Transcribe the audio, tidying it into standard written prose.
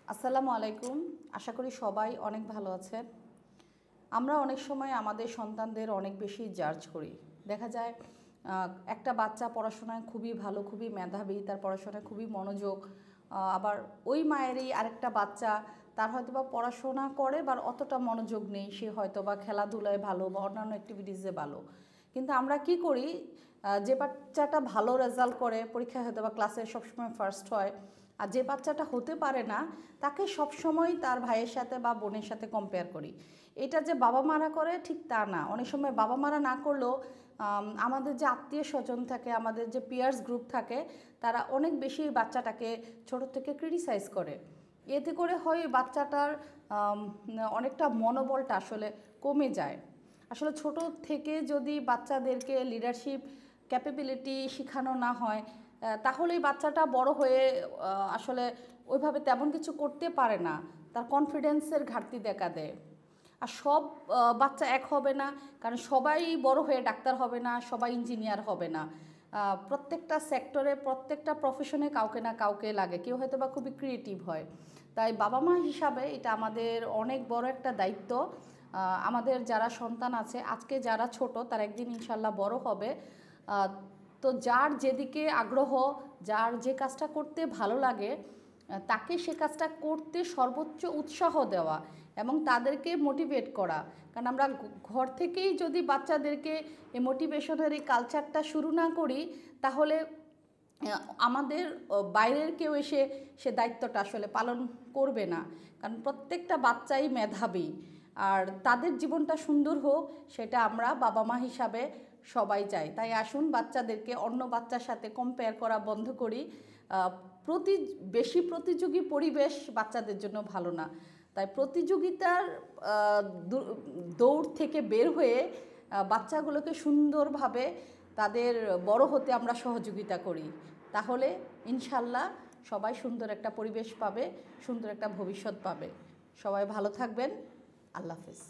আসসালামু আলাইকুম। আশা করি সবাই অনেক ভালো আছেন। আমরা অনেক সময় আমাদের সন্তানদের অনেক বেশি জাজ করি। দেখা যায় একটা বাচ্চা পড়াশোনায় খুবই ভালো, খুবই মেধাবী, তার পড়াশোনায় খুবই মনোযোগ। আবার ওই মায়েরই আরেকটা বাচ্চা, তার হয়তো বা পড়াশোনা করে বা অতটা মনোযোগ নেই, সে হয়তো বা খেলাধুলায় ভালো বা অন্যান্য অ্যাক্টিভিটিসে ভালো। কিন্তু আমরা কি করি, যে বাচ্চাটা ভালো রেজাল্ট করে পরীক্ষায় হয়তো বা ক্লাসে সবসময় ফার্স্ট হয়, আর যে বাচ্চাটা হতে পারে না তাকে সবসময় তার ভাইয়ের সাথে বা বোনের সাথে কম্পেয়ার করি। এটা যে বাবা মারা করে ঠিক তা না, অনেক সময় বাবা মারা না করলেও আমাদের যে আত্মীয় স্বজন থাকে, আমাদের যে পিয়ার্স গ্রুপ থাকে, তারা অনেক বেশি বাচ্চাটাকে ছোট থেকে ক্রিটিসাইজ করে। এতে করে হয় বাচ্চাটার অনেকটা মনোবলটা আসলে কমে যায়। আসলে ছোট থেকে যদি বাচ্চাদেরকে লিডারশিপ ক্যাপাবিলিটি শেখানো না হয়, তাহলেই বাচ্চাটা বড় হয়ে আসলে ওইভাবে তেমন কিছু করতে পারে না, তার কনফিডেন্সের ঘাটতি দেখা দেয়। আর সব বাচ্চা এক হবে না, কারণ সবাই বড় হয়ে ডাক্তার হবে না, সবাই ইঞ্জিনিয়ার হবে না। প্রত্যেকটা সেক্টরে, প্রত্যেকটা প্রফেশনে কাউকে না কাউকে লাগে, কেউ হয়তো বা খুবই ক্রিয়েটিভ হয়। তাই বাবা মা হিসাবে এটা আমাদের অনেক বড় একটা দায়িত্ব। আমাদের যারা সন্তান আছে, আজকে যারা ছোট, তারা একদিন ইনশাল্লাহ বড় হবে। তো যার যেদিকে আগ্রহ, যার যে কাজটা করতে ভালো লাগে, তাকে সে কাজটা করতে সর্বোচ্চ উৎসাহ দেওয়া এবং তাদেরকে মোটিভেট করা। কারণ আমরা ঘর থেকেই যদি বাচ্চাদেরকে এই মোটিভেশনের এই কালচারটা শুরু না করি, তাহলে আমাদের বাইরের কেউ এসে সে দায়িত্বটা আসলে পালন করবে না। কারণ প্রত্যেকটা বাচ্চাই মেধাবী, আর তাদের জীবনটা সুন্দর হোক সেটা আমরা বাবা মা হিসাবে সবাই চাই। তাই আসুন বাচ্চাদেরকে অন্য বাচ্চার সাথে কম্পেয়ার করা বন্ধ করি। বেশি প্রতিযোগী পরিবেশ বাচ্চাদের জন্য ভালো না। তাই প্রতিযোগিতার দৌড় থেকে বের হয়ে বাচ্চাগুলোকে সুন্দরভাবে তাদের বড় হতে আমরা সহযোগিতা করি। তাহলে ইনশাল্লাহ সবাই সুন্দর একটা পরিবেশ পাবে, সুন্দর একটা ভবিষ্যৎ পাবে। সবাই ভালো থাকবেন। আল্লাহ হাফেজ।